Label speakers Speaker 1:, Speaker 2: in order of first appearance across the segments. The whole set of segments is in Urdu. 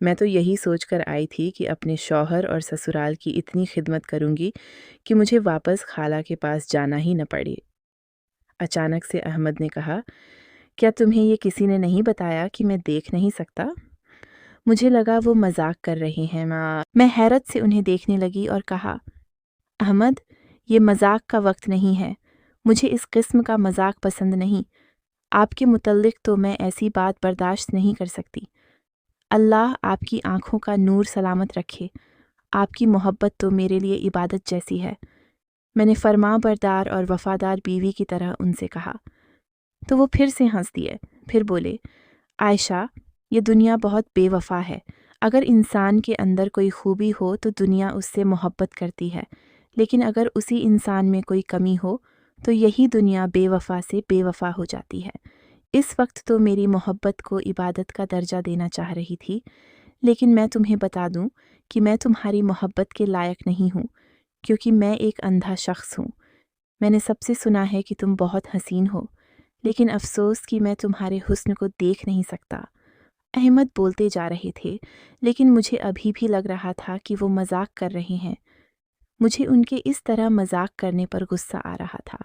Speaker 1: میں تو یہی سوچ کر آئی تھی کہ اپنے شوہر اور سسرال کی اتنی خدمت کروں گی کہ مجھے واپس خالہ کے پاس جانا ہی نہ پڑے۔ اچانک سے احمد نے کہا، کیا تمہیں یہ کسی نے نہیں بتایا کہ میں دیکھ نہیں سکتا؟ مجھے لگا وہ مذاق کر رہے ہیں۔ میں حیرت سے انہیں دیکھنے لگی اور کہا، احمد، یہ مذاق کا وقت نہیں ہے۔ مجھے اس قسم کا مذاق پسند نہیں۔ آپ کے متعلق تو میں ایسی بات برداشت نہیں کر سکتی۔ اللہ آپ کی آنکھوں کا نور سلامت رکھے۔ آپ کی محبت تو میرے لیے عبادت جیسی ہے۔ میں نے فرما بردار اور وفادار بیوی کی طرح ان سے کہا۔ تو وہ پھر سے ہنس دیے، پھر بولے، عائشہ، یہ دنیا بہت بے وفا ہے۔ اگر انسان کے اندر کوئی خوبی ہو تو دنیا اس سے محبت کرتی ہے، لیکن اگر اسی انسان میں کوئی کمی ہو تو یہی دنیا بے وفا سے بے وفا ہو جاتی ہے۔ اس وقت تو میری محبت کو عبادت کا درجہ دینا چاہ رہی تھی، لیکن میں تمہیں بتا دوں کہ میں تمہاری محبت کے لائق نہیں ہوں، کیونکہ میں ایک اندھا شخص ہوں۔ میں نے سب سے سنا ہے کہ تم بہت حسین ہو، لیکن افسوس کہ میں تمہارے حسن کو دیکھ نہیں سکتا۔ احمد بولتے جا رہے تھے، لیکن مجھے ابھی بھی لگ رہا تھا کہ وہ مذاق کر رہے ہیں۔ مجھے ان کے اس طرح مذاق کرنے پر غصہ آ رہا تھا،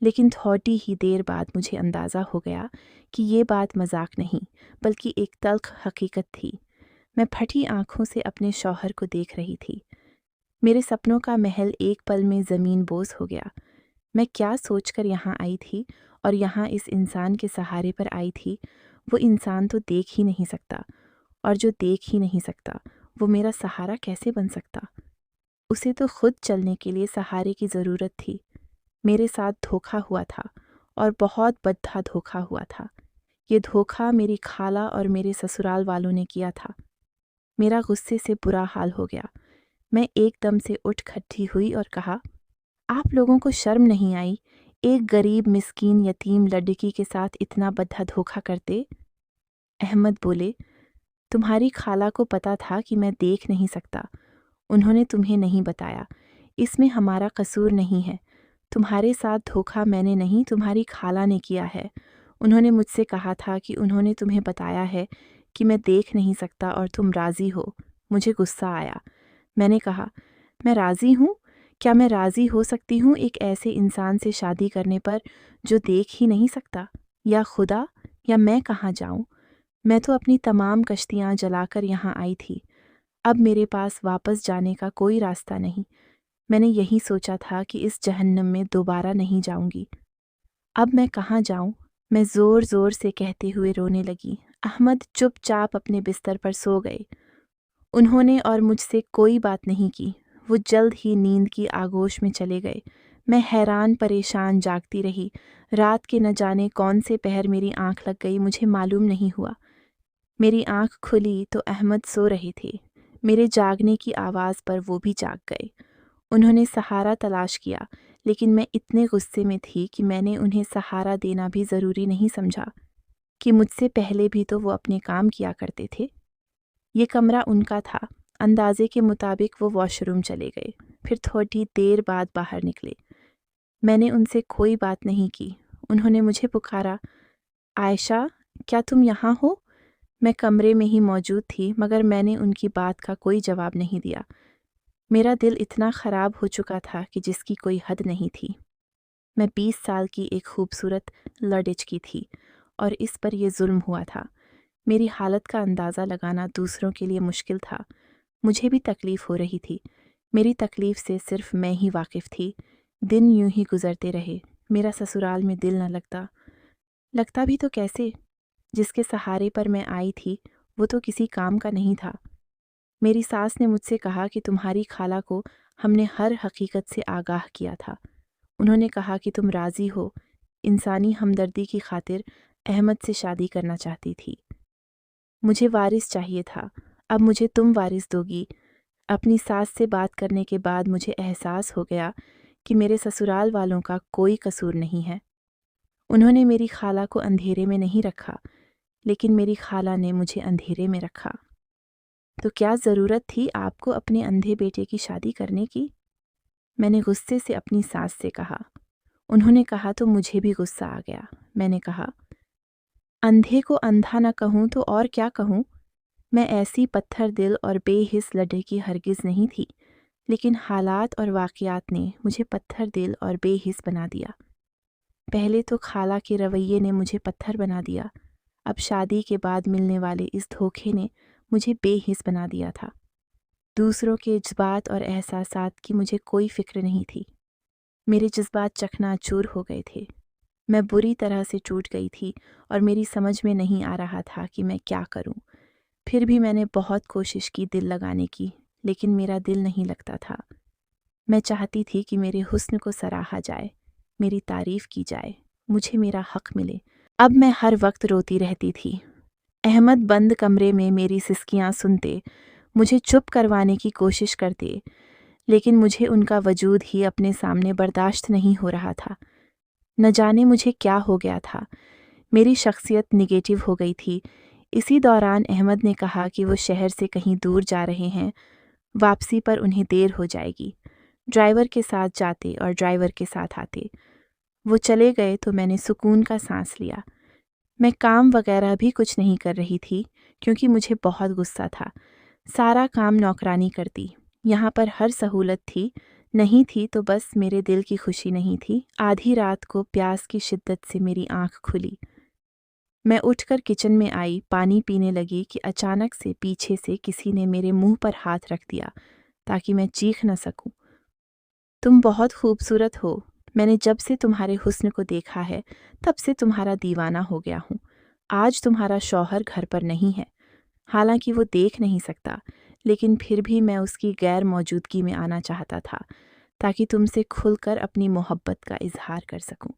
Speaker 1: لیکن تھوڑی ہی دیر بعد مجھے اندازہ ہو گیا کہ یہ بات مذاق نہیں بلکہ ایک تلخ حقیقت تھی۔ میں پھٹی آنکھوں سے اپنے شوہر کو دیکھ رہی تھی۔ میرے سپنوں کا محل ایک پل میں زمین بوس ہو گیا۔ میں کیا سوچ کر یہاں آئی تھی اور یہاں اس انسان کے سہارے پر آئی تھی؟ وہ انسان تو دیکھ ہی نہیں سکتا، اور جو دیکھ ہی نہیں سکتا وہ میرا سہارا کیسے بن سکتا؟ اسے تو خود چلنے کے لیے سہارے کی ضرورت تھی۔ میرے ساتھ دھوکا ہوا تھا، اور بہت بدھا دھوکا ہوا تھا۔ یہ دھوکا میری خالہ اور میرے سسرال والوں نے کیا تھا۔ میرا غصے سے برا حال ہو گیا۔ میں ایک دم سے اٹھ کھڑی ہوئی اور کہا، آپ لوگوں کو شرم نہیں آئی ایک غریب مسکین یتیم لڑکی کے ساتھ اتنا بدھا دھوکا کرتے؟ احمد بولے، تمہاری خالہ کو پتا تھا کہ میں دیکھ نہیں سکتا۔ انہوں نے تمہیں نہیں بتایا۔ اس میں ہمارا قصور نہیں ہے۔ تمہارے ساتھ دھوکا میں نے نہیں، تمہاری خالہ نے کیا ہے۔ انہوں نے مجھ سے کہا تھا کہ انہوں نے تمہیں بتایا ہے کہ میں دیکھ نہیں سکتا اور تم راضی ہو۔ مجھے غصہ آیا۔ میں نے کہا، میں راضی ہوں؟ کیا میں راضی ہو سکتی ہوں ایک ایسے انسان سے شادی کرنے پر جو دیکھ ہی نہیں سکتا؟ یا خدا، یا میں کہاں جاؤں؟ میں تو اپنی تمام کشتیاں جلا کر یہاں آئی تھی۔ اب میرے پاس واپس جانے کا کوئی راستہ نہیں۔ میں نے یہی سوچا تھا کہ اس جہنم میں دوبارہ نہیں جاؤں گی۔ اب میں کہاں جاؤں؟ میں زور زور سے کہتے ہوئے رونے لگی۔ احمد چپ چاپ اپنے بستر پر سو گئے۔ انہوں نے اور مجھ سے کوئی بات نہیں کی۔ وہ جلد ہی نیند کی آغوش میں چلے گئے۔ میں حیران پریشان جاگتی رہی۔ رات کے نہ جانے کون سے پہر میری آنکھ لگ گئی مجھے معلوم نہیں ہوا۔ میری آنکھ کھلی تو احمد سو رہے تھے۔ میرے جاگنے کی آواز پر وہ بھی جاگ گئے۔ انہوں نے سہارا تلاش کیا، لیکن میں اتنے غصے میں تھی کہ میں نے انہیں سہارا دینا بھی ضروری نہیں سمجھا کہ مجھ سے پہلے بھی تو وہ اپنے کام کیا کرتے تھے۔ یہ کمرہ ان کا تھا۔ اندازے کے مطابق وہ واش روم چلے گئے، پھر تھوڑی دیر بعد باہر نکلے۔ میں نے ان سے کوئی بات نہیں کی۔ انہوں نے مجھے پکارا، عائشہ، کیا تم یہاں ہو؟ میں کمرے میں ہی موجود تھی، مگر میں نے ان کی بات کا کوئی جواب نہیں دیا۔ میرا دل اتنا خراب ہو چکا تھا کہ جس کی کوئی حد نہیں تھی۔ میں 20 سال کی ایک خوبصورت لڑکی تھی اور اس پر یہ ظلم ہوا تھا۔ میری حالت کا اندازہ لگانا دوسروں کے لیے مشکل تھا۔ مجھے بھی تکلیف ہو رہی تھی۔ میری تکلیف سے صرف میں ہی واقف تھی۔ دن یوں ہی گزرتے رہے۔ میرا سسرال میں دل نہ لگتا بھی تو کیسے؟ جس کے سہارے پر میں آئی تھی وہ تو کسی کام کا نہیں تھا۔ میری ساس نے مجھ سے کہا کہ تمہاری خالہ کو ہم نے ہر حقیقت سے آگاہ کیا تھا۔ انہوں نے کہا کہ تم راضی ہو، انسانی ہمدردی کی خاطر احمد سے شادی کرنا چاہتی تھی۔ مجھے وارث چاہیے تھا، اب مجھے تم وارث دو گی۔ اپنی ساس سے بات کرنے کے بعد مجھے احساس ہو گیا کہ میرے سسرال والوں کا کوئی قصور نہیں ہے۔ انہوں نے میری خالہ کو اندھیرے میں نہیں رکھا، لیکن میری خالہ نے مجھے اندھیرے میں رکھا۔ تو کیا ضرورت تھی آپ کو اپنے اندھے بیٹے کی شادی کرنے کی؟ میں نے غصے سے اپنی ساس سے کہا۔ انہوں نے کہا تو مجھے بھی غصہ آ گیا۔ میں نے کہا، اندھے کو اندھا نہ کہوں تو اور کیا کہوں؟ میں ایسی پتھر دل اور بے حس لڑکی ہرگز نہیں تھی، لیکن حالات اور واقعات نے مجھے پتھر دل اور بے حس بنا دیا۔ پہلے تو خالہ کے رویے نے مجھے پتھر بنا دیا، اب شادی کے بعد ملنے والے اس دھوکے نے مجھے بے حس بنا دیا تھا۔ دوسروں کے جذبات اور احساسات کی مجھے کوئی فکر نہیں تھی۔ میرے جذبات چکنا چور ہو گئے تھے۔ میں بری طرح سے ٹوٹ گئی تھی اور میری سمجھ میں نہیں آ رہا تھا کہ میں کیا کروں۔ پھر بھی میں نے بہت کوشش کی دل لگانے کی، لیکن میرا دل نہیں لگتا تھا۔ میں چاہتی تھی کہ میرے حسن کو سراہا جائے، میری تعریف کی جائے، مجھے میرا حق ملے۔ اب میں ہر وقت روتی رہتی تھی۔ احمد بند کمرے میں میری سسکیاں سنتے، مجھے چپ کروانے کی کوشش کرتے، لیکن مجھے ان کا وجود ہی اپنے سامنے برداشت نہیں ہو رہا تھا۔ نہ جانے مجھے کیا ہو گیا تھا، میری شخصیت نگیٹو ہو گئی تھی۔ اسی دوران احمد نے کہا کہ وہ شہر سے کہیں دور جا رہے ہیں، واپسی پر انہیں دیر ہو جائے گی۔ ڈرائیور کے ساتھ جاتے اور ڈرائیور کے ساتھ آتے۔ وہ چلے گئے تو میں نے سکون کا سانس لیا۔ میں کام وغیرہ بھی کچھ نہیں کر رہی تھی کیونکہ مجھے بہت غصہ تھا۔ سارا کام نوکرانی کرتی، یہاں پر ہر سہولت تھی، نہیں تھی تو بس میرے دل کی خوشی نہیں تھی۔ آدھی رات کو پیاس کی شدت سے میری آنکھ کھلی۔ میں اٹھ کر کچن میں آئی، پانی پینے لگی کہ اچانک سے پیچھے سے کسی نے میرے منہ پر ہاتھ رکھ دیا تاکہ میں چیخ نہ سکوں۔ تم بہت خوبصورت ہو، میں نے جب سے تمہارے حسن کو دیکھا ہے تب سے تمہارا دیوانہ ہو گیا ہوں۔ آج تمہارا شوہر گھر پر نہیں ہے، حالانکہ وہ دیکھ نہیں سکتا، لیکن پھر بھی میں اس کی غیر موجودگی میں آنا چاہتا تھا تاکہ تم سے کھل کر اپنی محبت کا اظہار کر سکوں۔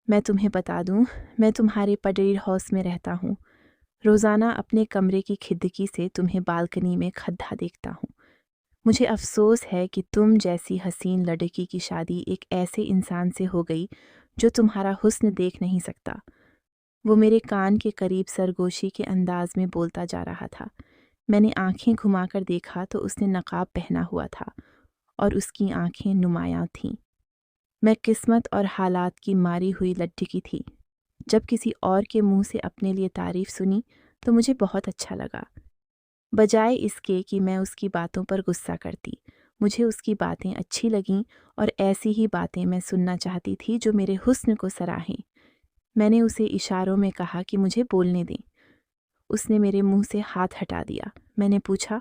Speaker 1: میں تمہیں بتا دوں، میں تمہارے پڈیر ہاؤس میں رہتا ہوں۔ روزانہ اپنے کمرے کی کھڑکی سے تمہیں بالکنی میں کھڈا دیکھتا ہوں۔ مجھے افسوس ہے کہ تم جیسی حسین لڑکی کی شادی ایک ایسے انسان سے ہو گئی جو تمہارا حسن دیکھ نہیں سکتا۔ وہ میرے کان کے قریب سرگوشی کے انداز میں بولتا جا رہا تھا۔ میں نے آنکھیں گھما کر دیکھا تو اس نے نقاب پہنا ہوا تھا اور اس کی آنکھیں نمایاں تھیں۔ میں قسمت اور حالات کی ماری ہوئی لڑکی تھی۔ جب کسی اور کے منہ سے اپنے لیے تعریف سنی تو مجھے بہت اچھا لگا، بجائے اس کے کہ میں اس کی باتوں پر غصہ کرتی۔ مجھے اس کی باتیں اچھی لگیں اور ایسی ہی باتیں میں سننا چاہتی تھی جو میرے حسن کو سراہیں۔ میں نے اسے اشاروں میں کہا کہ مجھے بولنے دیں۔ اس نے میرے منہ سے ہاتھ ہٹا دیا۔ میں نے پوچھا،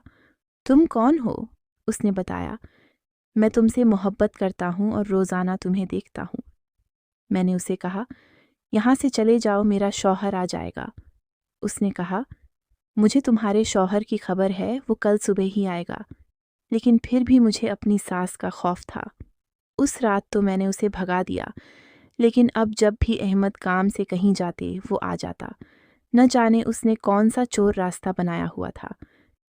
Speaker 1: تم کون ہو؟ اس نے بتایا، میں تم سے محبت کرتا ہوں اور روزانہ تمہیں دیکھتا ہوں۔ میں نے اسے کہا، یہاں سے چلے جاؤ، میرا شوہر آ جائے گا۔ اس نے کہا، مجھے تمہارے شوہر کی خبر ہے، وہ کل صبح ہی آئے گا۔ لیکن پھر بھی مجھے اپنی ساس کا خوف تھا۔ اس رات تو میں نے اسے بھگا دیا، لیکن اب جب بھی احمد کام سے کہیں جاتے وہ آ جاتا۔ نہ جانے اس نے کون سا چور راستہ بنایا ہوا تھا۔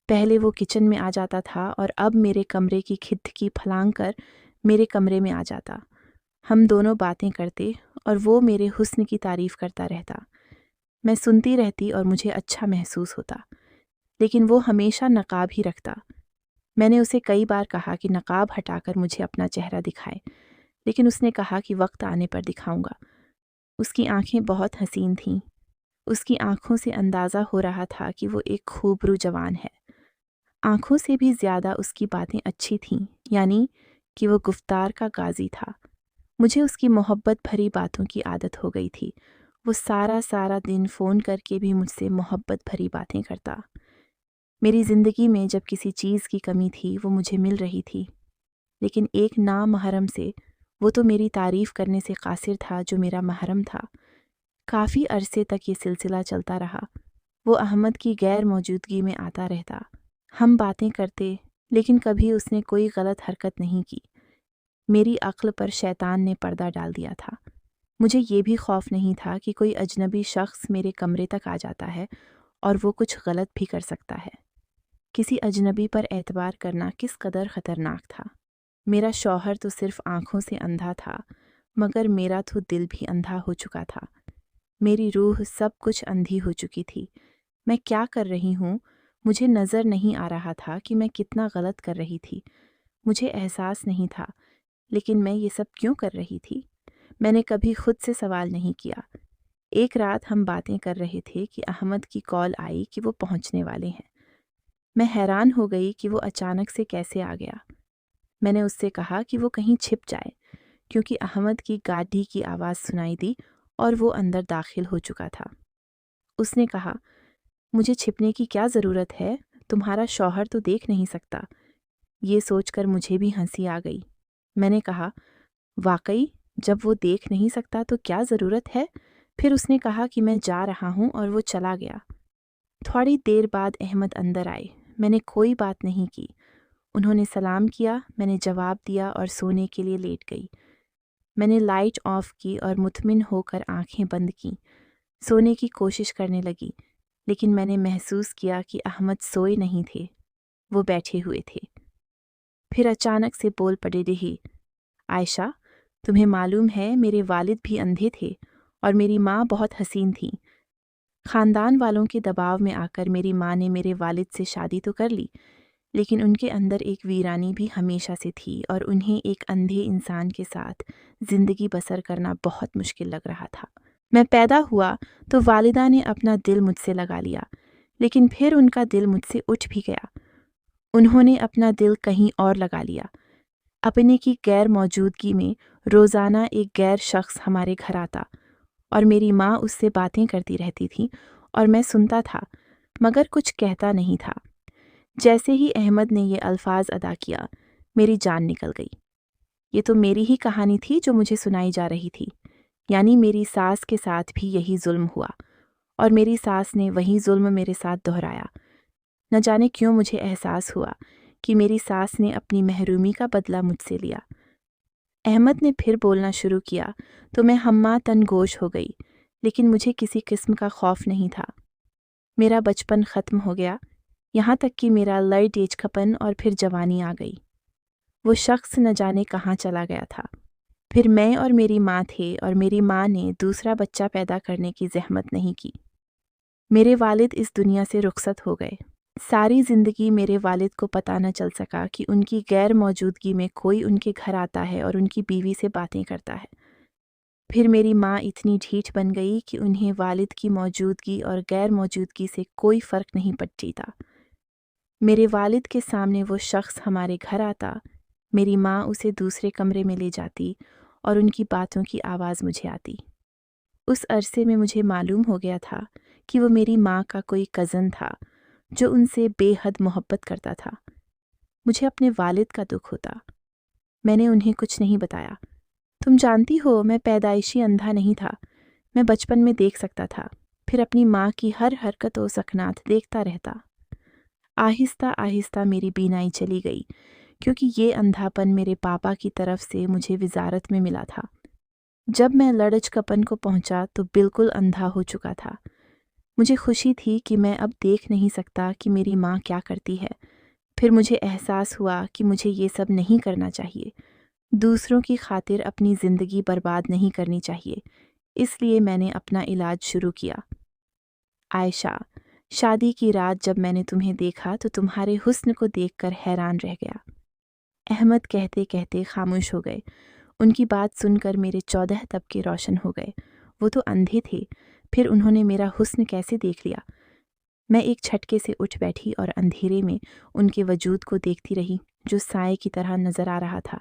Speaker 1: پہلے وہ کچن میں آ جاتا تھا اور اب میرے کمرے کی کھڑکی پھلانگ کر میرے کمرے میں آ جاتا۔ ہم دونوں باتیں کرتے اور وہ میرے حسن کی تعریف کرتا رہتا۔ میں سنتی رہتی اور مجھے اچھا محسوس ہوتا، لیکن وہ ہمیشہ نقاب ہی رکھتا۔ میں نے اسے کئی بار کہا کہ نقاب ہٹا کر مجھے اپنا چہرہ دکھائے، لیکن اس نے کہا کہ وقت آنے پر دکھاؤں گا۔ اس کی آنکھیں بہت حسین تھیں۔ اس کی آنکھوں سے اندازہ ہو رہا تھا کہ وہ ایک خوبرو جوان ہے۔ آنکھوں سے بھی زیادہ اس کی باتیں اچھی تھیں، یعنی کہ وہ گفتار کا غازی تھا۔ مجھے اس کی محبت بھری باتوں کی عادت ہو گئی تھی۔ وہ سارا دن فون کر کے بھی مجھ سے محبت بھری باتیں کرتا۔ میری زندگی میں جب کسی چیز کی کمی تھی وہ مجھے مل رہی تھی، لیکن ایک نامحرم سے، وہ تو میری تعریف کرنے سے قاصر تھا جو میرا محرم تھا۔ کافی عرصے تک یہ سلسلہ چلتا رہا۔ وہ احمد کی غیر موجودگی میں آتا رہتا۔ ہم باتیں کرتے، لیکن کبھی اس نے کوئی غلط حرکت نہیں کی۔ میری عقل پر شیطان نے پردہ ڈال دیا تھا۔ مجھے یہ بھی خوف نہیں تھا کہ کوئی اجنبی شخص میرے کمرے تک آ جاتا ہے اور وہ کچھ غلط بھی کر سکتا ہے۔ کسی اجنبی پر اعتبار کرنا کس قدر خطرناک تھا۔ میرا شوہر تو صرف آنکھوں سے اندھا تھا، مگر میرا تو دل بھی اندھا ہو چکا تھا۔ میری روح سب کچھ اندھی ہو چکی تھی۔ میں کیا کر رہی ہوں؟ مجھے نظر نہیں آ رہا تھا کہ میں کتنا غلط کر رہی تھی۔ مجھے احساس نہیں تھا، لیکن میں یہ سب کیوں کر رہی تھی؟ میں نے کبھی خود سے سوال نہیں کیا۔ ایک رات ہم باتیں کر رہے تھے کہ احمد کی کال آئی کہ وہ پہنچنے والے ہیں۔ میں حیران ہو گئی کہ وہ اچانک سے کیسے آ گیا۔ میں نے اس سے کہا کہ وہ کہیں چھپ جائے، کیونکہ احمد کی گاڑی کی آواز سنائی دی اور وہ اندر داخل ہو چکا تھا۔ اس نے کہا، مجھے چھپنے کی کیا ضرورت ہے؟ تمہارا شوہر تو دیکھ نہیں سکتا۔ یہ سوچ کر مجھے بھی ہنسی آ گئی۔ میں نے کہا، واقعی جب وہ دیکھ نہیں سکتا تو کیا ضرورت ہے؟ پھر اس نے کہا کہ میں جا رہا ہوں اور وہ چلا گیا۔ تھوڑی دیر بعد احمد اندر آئے۔ میں نے کوئی بات نہیں کی۔ انہوں نے سلام کیا، میں نے جواب دیا اور سونے کے لیے لیٹ گئی۔ میں نے لائٹ آف کی اور مطمئن ہو کر آنکھیں بند کیں۔ سونے کی کوشش کرنے لگی، لیکن میں نے محسوس کیا کہ احمد سوئے نہیں تھے، وہ بیٹھے ہوئے تھے۔ پھر اچانک سے بول پڑے، رہی عائشہ، تمہیں معلوم ہے میرے والد بھی اندھے تھے اور میری ماں بہت حسین تھی۔ خاندان والوں کے دباؤ میں آ کر میری ماں نے میرے والد سے شادی تو کر لی، لیکن ان کے اندر ایک ویرانی بھی ہمیشہ سے تھی اور انہیں ایک اندھے انسان کے ساتھ زندگی بسر کرنا بہت مشکل لگ رہا تھا۔ میں پیدا ہوا تو والدہ نے اپنا دل مجھ سے لگا لیا، لیکن پھر ان کا دل مجھ سے اٹھ بھی گیا۔ انہوں نے اپنا دل کہیں اور لگا لیا۔ اپنے کی غیر موجودگی میں روزانہ ایک غیر شخص ہمارے گھر آتا اور میری ماں اس سے باتیں کرتی رہتی تھی اور میں سنتا تھا مگر کچھ کہتا نہیں تھا۔ جیسے ہی احمد نے یہ الفاظ ادا کیا، میری جان نکل گئی۔ یہ تو میری ہی کہانی تھی جو مجھے سنائی جا رہی تھی، یعنی میری ساس کے ساتھ بھی یہی ظلم ہوا اور میری ساس نے وہی ظلم میرے ساتھ دہرایا۔ نہ جانے کیوں مجھے احساس ہوا کہ میری ساس نے اپنی محرومی کا بدلہ مجھ سے لیا۔ احمد نے پھر بولنا شروع کیا تو میں ہمہ تن گوش ہو گئی، لیکن مجھے کسی قسم کا خوف نہیں تھا۔ میرا بچپن ختم ہو گیا، یہاں تک کہ میرا لڑ ٹیچکپن اور پھر جوانی آ گئی۔ وہ شخص نہ جانے کہاں چلا گیا تھا۔ پھر میں اور میری ماں تھے اور میری ماں نے دوسرا بچہ پیدا کرنے کی زحمت نہیں کی۔ میرے والد اس دنیا سے رخصت ہو گئے۔ ساری زندگی میرے والد کو پتہ نہ چل سکا کہ ان کی غیر موجودگی میں کوئی ان کے گھر آتا ہے اور ان کی بیوی سے باتیں کرتا ہے۔ پھر میری ماں اتنی ڈھیٹ بن گئی کہ انہیں والد کی موجودگی اور غیر موجودگی سے کوئی فرق نہیں پڑتی تھا۔ میرے والد کے سامنے وہ شخص ہمارے گھر آتا، میری ماں اسے دوسرے کمرے میں لے جاتی اور ان کی باتوں کی آواز مجھے آتی۔ اس عرصے میں مجھے معلوم ہو گیا تھا کہ وہ میری ماں کا کوئی کزن تھا جو ان سے بے حد محبت کرتا تھا۔ مجھے اپنے والد کا دکھ ہوتا۔ میں نے انہیں کچھ نہیں بتایا۔ تم جانتی ہو میں پیدائشی اندھا نہیں تھا، میں بچپن میں دیکھ سکتا تھا، پھر اپنی ماں کی ہر حرکت و سکنات دیکھتا رہتا۔ آہستہ آہستہ میری بینائی چلی گئی، کیونکہ یہ اندھاپن میرے پاپا کی طرف سے مجھے وزارت میں ملا تھا۔ جب میں لڑچکپن کو پہنچا تو بالکل اندھا ہو چکا تھا۔ مجھے خوشی تھی کہ میں اب دیکھ نہیں سکتا کہ میری ماں کیا کرتی ہے۔ پھر مجھے احساس ہوا کہ مجھے یہ سب نہیں کرنا چاہیے، دوسروں کی خاطر اپنی زندگی برباد نہیں کرنی چاہیے، اس لیے میں نے اپنا علاج شروع کیا۔ عائشہ، شادی کی رات جب میں نے تمہیں دیکھا تو تمہارے حسن کو دیکھ کر حیران رہ گیا۔ احمد کہتے کہتے خاموش ہو گئے۔ ان کی بات سن کر میرے 14 طبقے روشن ہو گئے۔ وہ تو اندھے تھے، پھر انہوں نے میرا حسن کیسے دیکھ لیا؟ میں ایک جھٹکے سے اٹھ بیٹھی اور اندھیرے میں ان کے وجود کو دیکھتی رہی جو سائے کی طرح نظر آ رہا تھا۔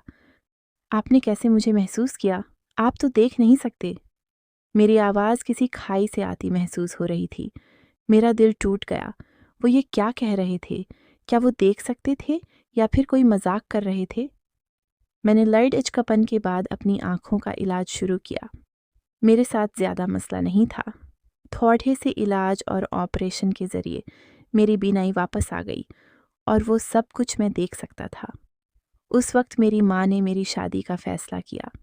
Speaker 1: آپ نے کیسے مجھے محسوس کیا؟ آپ تو دیکھ نہیں سکتے۔ میری آواز کسی کھائی سے آتی محسوس ہو رہی تھی۔ میرا دل ٹوٹ گیا۔ وہ یہ کیا کہہ رہے تھے؟ کیا وہ دیکھ سکتے تھے یا پھر کوئی مذاق کر رہے تھے؟ میں نے لڑ اچکپن کے بعد اپنی آنکھوں کا علاج شروع کیا۔ میرے ساتھ زیادہ مسئلہ نہیں تھا۔ تھوڑے سے علاج اور آپریشن کے ذریعے میری بینائی واپس آ گئی اور وہ سب کچھ میں دیکھ سکتا تھا۔ اس وقت میری ماں نے میری شادی کا فیصلہ کیا۔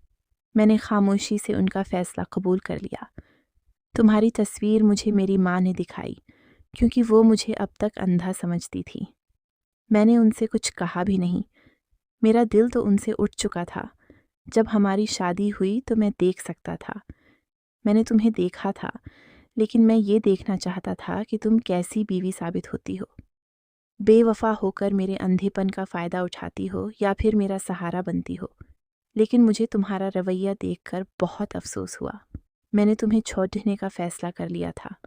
Speaker 1: میں نے خاموشی سے ان کا فیصلہ قبول کر لیا۔ تمہاری تصویر مجھے میری ماں نے دکھائی، کیونکہ وہ مجھے اب تک اندھا سمجھتی تھی۔ میں نے ان سے کچھ کہا بھی نہیں۔ میرا دل تو ان سے اٹھ چکا تھا۔ جب ہماری شادی ہوئی تو میں دیکھ سکتا تھا۔ میں نے تمہیں دیکھا تھا، لیکن میں یہ دیکھنا چاہتا تھا کہ تم کیسی بیوی ثابت ہوتی ہو، بے وفا ہو کر میرے اندھے پن کا فائدہ اٹھاتی ہو یا پھر میرا سہارا بنتی ہو۔ لیکن مجھے تمہارا رویہ دیکھ کر بہت افسوس ہوا۔ میں نے تمہیں چھوڑنے کا فیصلہ کر لیا تھا۔